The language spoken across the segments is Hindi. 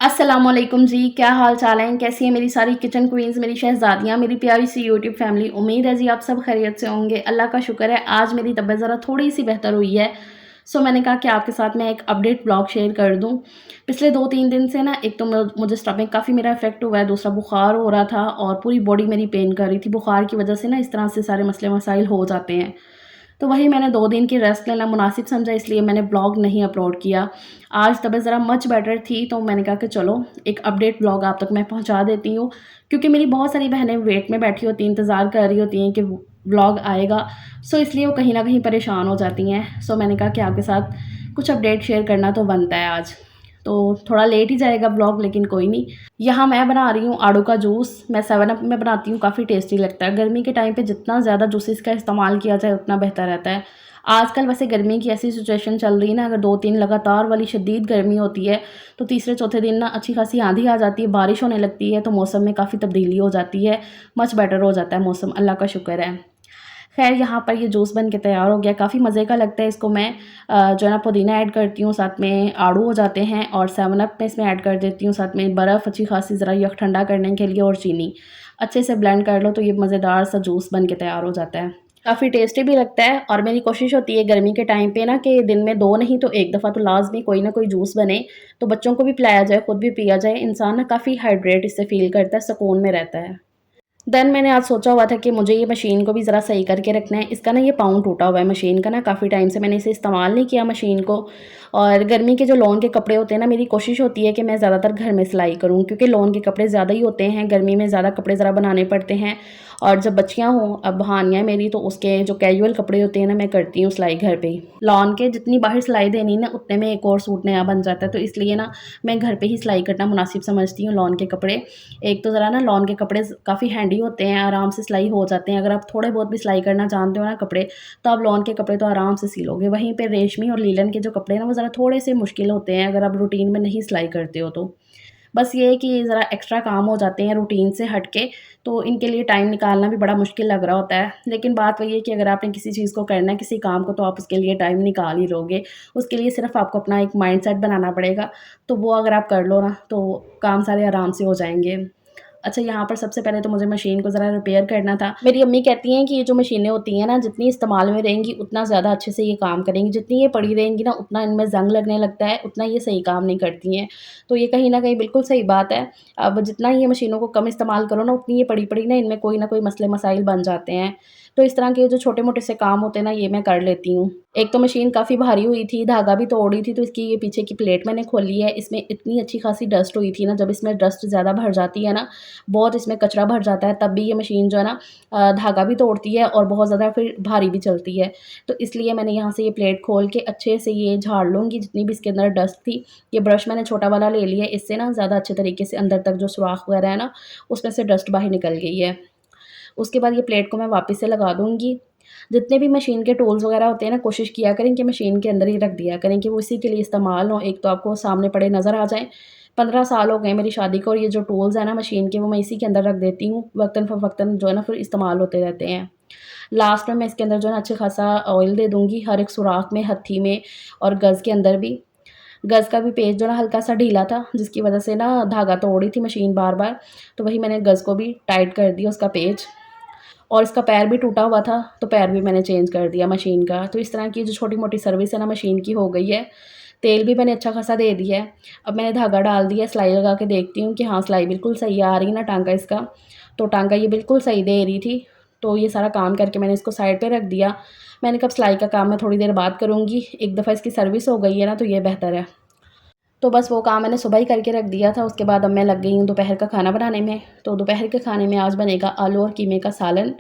अस्सलामुअलैकुम जी, क्या हाल चाल हैं? कैसी हैं मेरी सारी किचन क्वीन्स, मेरी शहज़ादियाँ, मेरी प्यारी सी यूट्यूब फैमिली। उम्मीद है जी आप सब खैरियत से होंगे। अल्लाह का शुक्र है आज मेरी तबीयत ज़रा थोड़ी-सी बेहतर हुई है। सो मैंने कहा कि आपके साथ मैं एक अपडेट ब्लॉग शेयर कर दूँ। पिछले 2-3 दिन से ना एक तो मुझे स्टमक काफ़ी मेरा इफ़ेक्ट हुआ है, दूसरा बुखार हो रहा था और पूरी बॉडी मेरी पेन कर रही थी। बुखार की वज़ह से ना इस तरह से सारे मसले मसाइल हो जाते हैं। तो वही मैंने 2 दिन की रेस्ट लेना मुनासिब समझा, इसलिए मैंने ब्लॉग नहीं अपलोड किया। आज तबीयत ज़रा मच बेटर थी तो मैंने कहा कि चलो एक अपडेट ब्लॉग आप तक मैं पहुँचा देती हूँ। क्योंकि मेरी बहुत सारी बहनें वेट में बैठी होती हैं, इंतज़ार कर रही होती हैं कि व्लॉग आएगा। सो इसलिए वो कहीं न कहीं परेशान हो जाती हैं। सो मैंने कहा कि आपके साथ कुछ अपडेट शेयर करना तो बनता है आज। तो थोड़ा लेट ही जाएगा ब्लॉग, लेकिन कोई नहीं। यहाँ मैं बना रही हूँ आड़ू का जूस। मैं 7 अप में बनाती हूँ, काफ़ी टेस्टी लगता है। गर्मी के टाइम पे जितना ज़्यादा जूसेस का इस्तेमाल किया जाए उतना बेहतर रहता है। आजकल वैसे गर्मी की ऐसी सिचुएशन चल रही है ना, अगर 2-3 लगातार वाली शदीद गर्मी होती है, तो तीसरे-चौथे दिन ना अच्छी खासी आँधी आ जाती है, बारिश होने लगती है, तो मौसम में काफ़ी तब्दीली हो जाती है। मच बेटर हो जाता है मौसम, अल्लाह का शुक्र है। ख़ैर यहाँ पर ये जूस बन के तैयार हो गया, काफ़ी मज़े का लगता है। इसको मैं जो है ना पुदीना ऐड करती हूँ, साथ में आड़ू हो जाते हैं और 7 अप मैं इसमें ऐड कर देती हूँ, साथ में बर्फ़ अच्छी खासी ज़रा यख ठंडा करने के लिए और चीनी। अच्छे से ब्लेंड कर लो तो ये मज़ेदार सा जूस बन के तैयार हो जाता है। काफ़ी टेस्टी भी लगता है और मेरी कोशिश होती है गर्मी के टाइम पे ना कि दिन में 2 नहीं तो 1 दफ़ा तो लाज़मी कोई ना कोई जूस बने, तो बच्चों को भी पिलाया जाए, खुद भी पिया जाए। इंसान ना काफ़ी हाइड्रेट इससे फ़ील करता है, सुकून में रहता है। देन मैंने आज सोचा हुआ था कि मुझे ये मशीन को भी ज़रा सही करके रखना है। इसका ना ये पाँव टूटा हुआ है मशीन का ना, काफ़ी टाइम से मैंने इसे इस्तेमाल नहीं किया मशीन को। और गर्मी के जो लॉन के कपड़े होते हैं ना, मेरी कोशिश होती है कि मैं ज़्यादातर घर में सिलाई करूँ, क्योंकि लॉन के कपड़े ज़्यादा ही होते हैं, गर्मी में ज़्यादा कपड़े ज़रा बनाने पड़ते हैं। और जब बच्चियाँ हों, अब बहानियाँ हैं मेरी, तो उसके जो कैजुअल कपड़े होते हैं ना, मैं करती हूँ सिलाई घर पे ही। लॉन के जितनी बाहर सिलाई देनी ना, उतने में एक और सूट नया बन जाता है, तो इसलिए ना मैं घर पे ही सिलाई करना मुनासिब समझती हूँ लॉन के कपड़े। एक तो ज़रा ना लॉन के कपड़े काफ़ी हैंडी होते हैं, आराम से सिलाई हो जाते हैं। अगर आप थोड़े बहुत भी सिलाई करना जानते हो ना कपड़े, तो आप लॉन के कपड़े तो आराम से सी लोगे। वहीं पे रेशमी और लीलन के जो कपड़े हैं ना, वो ज़रा थोड़े से मुश्किल होते हैं अगर आप रूटीन में नहीं सिलाई करते हो तो। बस ये है कि ज़रा एक्स्ट्रा काम हो जाते हैं रूटीन से हट के, तो इनके लिए टाइम निकालना भी बड़ा मुश्किल लग रहा होता है। लेकिन बात वही है कि अगर आपने किसी चीज़ को करना है, किसी काम को, तो आप उसके लिए टाइम निकाल ही लोगे। उसके लिए सिर्फ़ आपको अपना एक माइंडसेट बनाना पड़ेगा, तो वो अगर आप कर लो ना, तो काम सारे आराम से हो जाएँगे। अच्छा, यहाँ पर सबसे पहले तो मुझे मशीन को ज़रा रिपेयर करना था। मेरी अम्मी कहती हैं कि ये जो मशीनें होती हैं ना, जितनी इस्तेमाल में रहेंगी उतना ज़्यादा अच्छे से ये काम करेंगी। जितनी ये पड़ी रहेंगी ना, उतना इनमें ज़ंग लगने लगता है, उतना ये सही काम नहीं करती हैं। तो ये कहीं न कहीं बिल्कुल सही बात है। अब जितना ये मशीनों को कम इस्तेमाल करो ना, उतनी ये पड़ी-पड़ी ना इनमें कोई न कोई मसले-मसाइल बन जाते हैं। तो इस तरह के जो छोटे-मोटे से काम होते हैं ना, ये मैं कर लेती हूँ। एक तो मशीन काफ़ी भारी हुई थी, धागा भी तोड़ी थी, तो इसकी ये पीछे की प्लेट मैंने खोली है। इसमें इतनी अच्छी खासी डस्ट हुई थी ना, जब इसमें डस्ट ज़्यादा भर जाती है ना, बहुत इसमें कचरा भर जाता है, तब भी ये मशीन जो है ना धागा भी तोड़ती है और बहुत ज़्यादा फिर भारी भी चलती है। तो इसलिए मैंने यहाँ से ये प्लेट खोल के अच्छे से ये झाड़ लूँगी जितनी भी इसके अंदर डस्ट थी। ये ब्रश मैंने छोटा वाला ले लिया है, इससे ना ज़्यादा अच्छे तरीके से अंदर तक जो सुराख वगैरह है ना, उसमें से डस्ट बाहर निकल गई है। उसके बाद ये प्लेट को मैं वापस से लगा दूँगी। जितने भी मशीन के टूल्स वगैरह होते हैं ना, कोशिश किया करें कि मशीन के अंदर ही रख दिया करें कि वो इसी के लिए इस्तेमाल हों। एक तो आपको सामने पड़े नज़र आ जाएँ। 15 साल हो गए मेरी शादी को और ये जो टूल्स हैं ना मशीन के, वो मैं इसी के अंदर रख देती हूँ। वक़्तन-फ़वक़्तन जो है ना फिर इस्तेमाल होते रहते हैं। लास्ट में मैं इसके अंदर जो है ना अच्छा खासा ऑयल दे दूँगी, हर एक सुराख में, हत्थी में और गज़ के अंदर भी। गज़ का भी पेच जो है ना हल्का-सा ढीला था, जिसकी वज़ह से ना धागा तोड़ रही थी मशीन बार-बार। तो वही मैंने गज़ को भी टाइट कर दिया उसका पेच। और इसका पैर भी टूटा हुआ था, तो पैर भी मैंने चेंज कर दिया मशीन का। तो इस तरह की जो छोटी-मोटी सर्विस है ना मशीन की हो गई है। तेल भी मैंने अच्छा खासा दे दिया है। अब मैंने धागा डाल दिया, सिलाई लगा के देखती हूँ कि हाँ, सिलाई बिल्कुल सही आ रही है ना टाँका इसका। तो टाँका ये बिल्कुल सही दे रही थी। तो ये सारा काम करके मैंने इसको साइड पे रख दिया। मैंने कहा अब सिलाई का काम मैं थोड़ी देर बाद करूँगी। एक दफ़ा इसकी सर्विस हो गई है ना, तो ये बेहतर है। तो बस वो काम मैंने सुबह ही करके रख दिया था। उसके बाद अब मैं लग गई हूँ दोपहर का खाना बनाने में। तो दोपहर के खाने में आज बनेगा आलू और कीमे का सालन।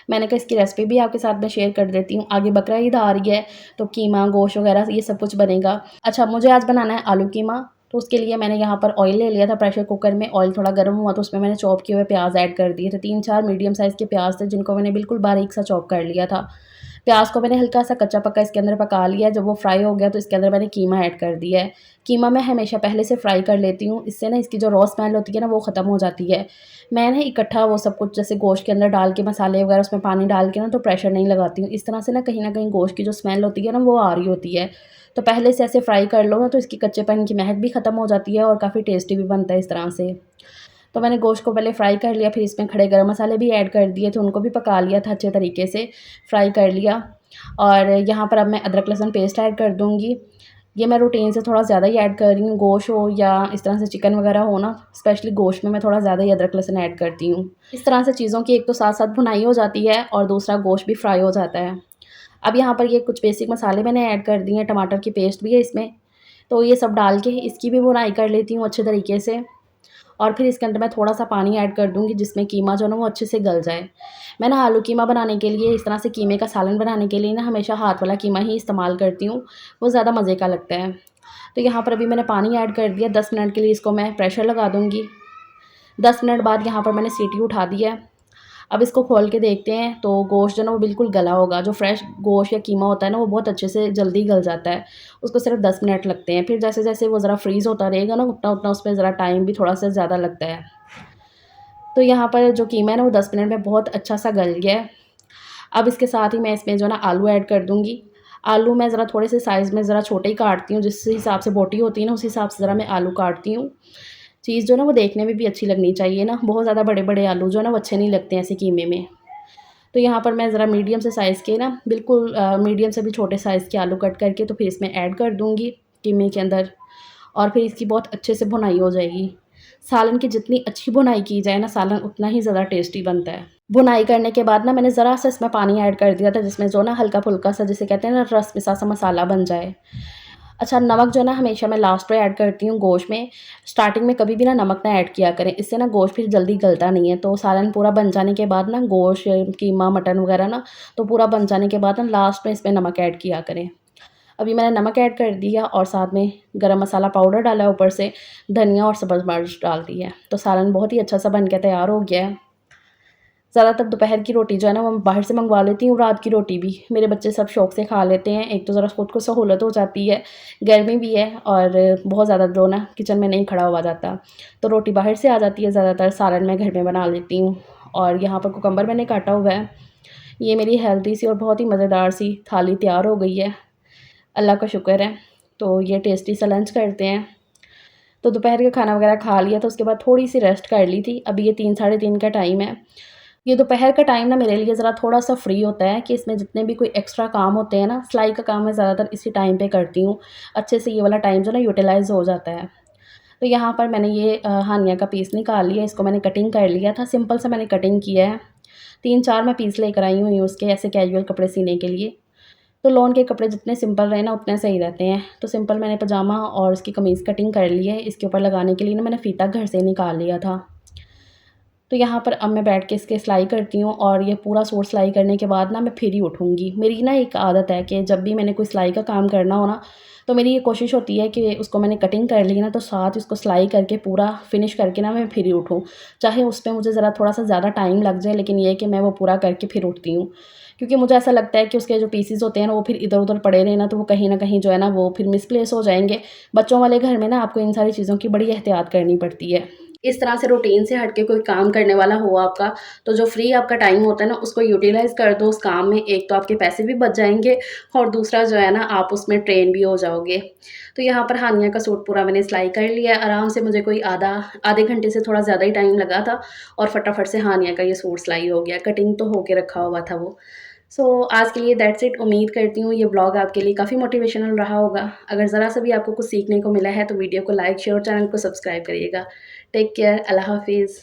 मैंने कहा इसकी रेसिपी भी आपके साथ मैं शेयर कर देती हूँ। आगे बकरा ईद आ रही है, तो कीमा, गोश्त वगैरह ये सब कुछ बनेगा। अच्छा, मुझे आज बनाना है आलू कीमा, तो उसके लिए मैंने यहाँ पर ऑयल ले लिया था प्रेशर कुकर में। ऑयल थोड़ा गर्म हुआ तो उसमें मैंने चॉप किए हुए प्याज़ ऐड कर दिए थे। 3-4 मीडियम साइज़ के प्याज़ थे, जिनको मैंने बिल्कुल बारीक सा चॉप कर लिया था। प्याज़ को मैंने हल्का सा कच्चा पक्का इसके अंदर पका लिया। जब वो फ्राई हो गया तो इसके अंदर मैंने कीमा ऐड कर दिया है। कीमा मैं हमेशा पहले से फ्राई कर लेती हूँ, इससे ना इसकी जो रॉ स्मेल होती है ना वो ख़त्म हो जाती है। मैं ना इकट्ठा वो सब कुछ जैसे गोश्त के अंदर डाल के मसाले वगैरह उसमें पानी डाल के ना तो प्रेशर नहीं लगाती हूँ। इस तरह से ना कहीं न कहीं गोश्त की जो स्मेल होती है ना वो आ रही होती है। तो पहले से ऐसे फ्राई कर लो ना तो इसकी कच्चेपन की महक भी ख़त्म हो जाती है और काफ़ी टेस्टी भी बनता है इस तरह से। तो मैंने गोश्त को पहले फ्राई कर लिया, फिर इसमें खड़े गरम मसाले भी ऐड कर दिए थे, उनको भी पका लिया था अच्छे तरीके से, फ्राई कर लिया। और यहाँ पर अब मैं अदरक लहसुन पेस्ट ऐड कर दूँगी। ये मैं रूटीन से थोड़ा ज़्यादा ही ऐड कर रही हूँ, गोश्त हो या इस तरह से चिकन वगैरह हो ना, स्पेशली गोश्त में मैं थोड़ा ज़्यादा ही अदरक लहसुन ऐड करती हूँ। इस तरह से चीज़ों की एक तो साथ-साथ भुनाई हो जाती है और दूसरा गोश्त भी फ्राई हो जाता है। अब यहाँ पर ये कुछ बेसिक मसाले मैंने ऐड कर दिए हैं, टमाटर की पेस्ट भी है इसमें, तो ये सब डाल के इसकी भी भुनाई कर लेती हूँ अच्छे तरीके से। और फिर इसके अंदर मैं थोड़ा-सा पानी ऐड कर दूँगी जिसमें कीमा जो है ना वो अच्छे से गल जाए। मैं ना आलू कीमा बनाने के लिए इस तरह से कीमे का सालन बनाने के लिए ना हमेशा हाथ वाला कीमा ही इस्तेमाल करती हूँ, वो ज़्यादा मज़े का लगता है। तो यहाँ पर अभी मैंने पानी ऐड कर दिया, 10 मिनट के लिए इसको मैं प्रेशर लगा दूँगी। 10 मिनट बाद यहाँ पर मैंने सीटी उठा दी है। अब इसको खोल के देखते हैं तो गोश्त जो है ना वो बिल्कुल गला होगा। जो फ्रेश गोश्त या कीमा होता है ना वो बहुत अच्छे से जल्दी गल जाता है। उसको सिर्फ 10 मिनट लगते हैं। फिर जैसे-जैसे वो ज़रा फ्रीज़ होता रहेगा ना उतना-उतना उसमें ज़रा टाइम भी थोड़ा-सा ज़्यादा लगता है। तो यहाँ पर जो कीमा है ना वो 10 मिनट में बहुत अच्छा-सा गल गया है। अब इसके साथ ही मैं इसमें जो है ना आलू ऐड कर दूँगी। आलू मैं ज़रा थोड़े से साइज़ में ज़रा छोटे ही काटती हूँ, जिस हिसाब से बोटी होती है ना उस हिसाब से ज़रा मैं आलू काटती हूँ। चीज़ जो है ना वो देखने में भी अच्छी लगनी चाहिए ना, बहुत ज़्यादा बड़े-बड़े आलू जो है ना वो अच्छे नहीं लगते हैं ऐसे कीमे में। तो यहाँ पर मैं ज़रा मीडियम से साइज़ के ना बिल्कुल मीडियम से भी छोटे साइज़ के आलू कट करके तो फिर इसमें ऐड कर दूँगी कीमे के अंदर और फिर इसकी बहुत अच्छे से भुनाई हो जाएगी। सालन की जितनी अच्छी भुनाई की जाए ना सालन उतना ही ज़्यादा टेस्टी बनता है। भुनाई करने के बाद ना मैंने ज़रा-सा इसमें पानी ऐड कर दिया था जिसमें जो ना हल्का-फुल्का सा जिसे कहते हैं ना रस मिसा सा मसाला बन जाए। अच्छा नमक जो है ना हमेशा मैं लास्ट में ऐड करती हूँ गोश्त में। स्टार्टिंग में कभी भी ना नमक ना ऐड किया करें, इससे ना गोश्त फिर जल्दी गलता नहीं है। तो सालन पूरा बन जाने के बाद ना गोश्त, कीमा, मटन वगैरह ना तो पूरा बन जाने के बाद ना लास्ट में इसमें नमक ऐड किया करें। अभी मैंने नमक ऐड कर दिया और साथ में गरम मसाला पाउडर डाला है ऊपर से, धनिया और सब्ज़ मिर्च डाल दी है। तो सालन बहुत ही अच्छा-सा बन के तैयार हो गया है। ज़्यादातर दोपहर की रोटी जो है ना वो मैं बाहर से मँगवा लेती हूँ, रात की रोटी भी। मेरे बच्चे सब शौक से खा लेते हैं। एक तो ज़रा खुद को सहूलत हो जाती है, गर्मी भी है और बहुत ज़्यादा जो ना किचन में नहीं खड़ा हुआ जाता। तो रोटी बाहर से आ जाती है ज़्यादातर, सालन मैं घर में बना लेती हूँ। और यहाँ पर कुकम्बर मैंने काटा हुआ है। ये मेरी हेल्दी सी और बहुत ही मज़ेदार सी थाली तैयार हो गई है। अल्लाह का शुक्र है। तो ये टेस्टी सा लंच करते हैं। तो दोपहर का खाना वगैरह खा लिया था, उसके बाद थोड़ी-सी रेस्ट कर ली थी। अभी ये 3 साढ़े 3 का टाइम है। ये दोपहर का टाइम ना मेरे लिए ज़रा थोड़ा-सा फ्री होता है कि इसमें जितने भी कोई एक्स्ट्रा काम होते हैं ना, सिलाई का काम मैं ज़्यादातर इसी टाइम पे करती हूँ। अच्छे से ये वाला टाइम जो है ना यूटिलाइज़ हो जाता है। तो यहाँ पर मैंने ये हानिया का पीस निकाल लिया, इसको मैंने कटिंग कर लिया था, सिंपल सा मैंने कटिंग किया है। 3-4 मैं पीस लेकर आई हुई हूँ उसके ऐसे कैजुअल कपड़े सीने के लिए। तो लॉन के कपड़े जितने सिंपल रहे ना उतने सही रहते हैं। तो सिंपल मैंने पजामा और उसकी कमीज़ कटिंग कर ली है। इसके ऊपर लगाने के लिए ना मैंने फ़ीता घर से निकाल लिया था। तो यहाँ पर अब मैं बैठ के इसके सिलाई करती हूँ और ये पूरा सूट सिलाई करने के बाद ना मैं फिर ही उठूँगी। मेरी ना एक आदत है कि जब भी मैंने कोई सिलाई का काम करना हो ना, तो मेरी ये कोशिश होती है कि उसको मैंने कटिंग कर ली ना तो साथ ही उसको सिलाई करके पूरा फिनिश करके ना मैं फिर ही उठूँ। चाहे उसमें मुझे ज़रा थोड़ा-सा ज़्यादा टाइम लग जाए लेकिन ये है कि मैं वो पूरा करके फिर उठती हूँ। क्योंकि मुझे ऐसा लगता है कि उसके जो पीसेज़ होते हैं ना वो फिर इधर-उधर पड़े रहे ना तो वो कहीं न कहीं जो है ना वो फिर मिसप्लेस हो जाएँगे। बच्चों वाले घर में ना आपको इन सारी चीज़ों की बड़ी एहतियात करनी पड़ती है। इस तरह से रूटीन से हट के कोई काम करने वाला हो आपका, तो जो फ्री आपका टाइम होता है ना, उसको यूटिलाइज़ कर दो उस काम में। एक तो आपके पैसे भी बच जाएँगे और दूसरा जो है ना, आप उसमें ट्रेन भी हो जाओगे। तो यहाँ पर हानिया का सूट पूरा मैंने सिलाई कर लिया है। आराम से मुझे कोई आधे घंटे से थोड़ा ज़्यादा ही टाइम लगा था और फटाफट से हानिया का ये सूट सिलाई हो गया। कटिंग तो होके रखा हुआ था वो। सो आज के लिए दैट्स इट। उम्मीद करती हूँ ये व्लॉग आपके लिए काफ़ी मोटिवेशनल रहा होगा। अगर ज़रा-सा भी आपको कुछ सीखने को मिला है, तो वीडियो को लाइक, शेयर और चैनल को सब्सक्राइब करिएगा। टेक केयर, अल्लाह हाफ़िज़।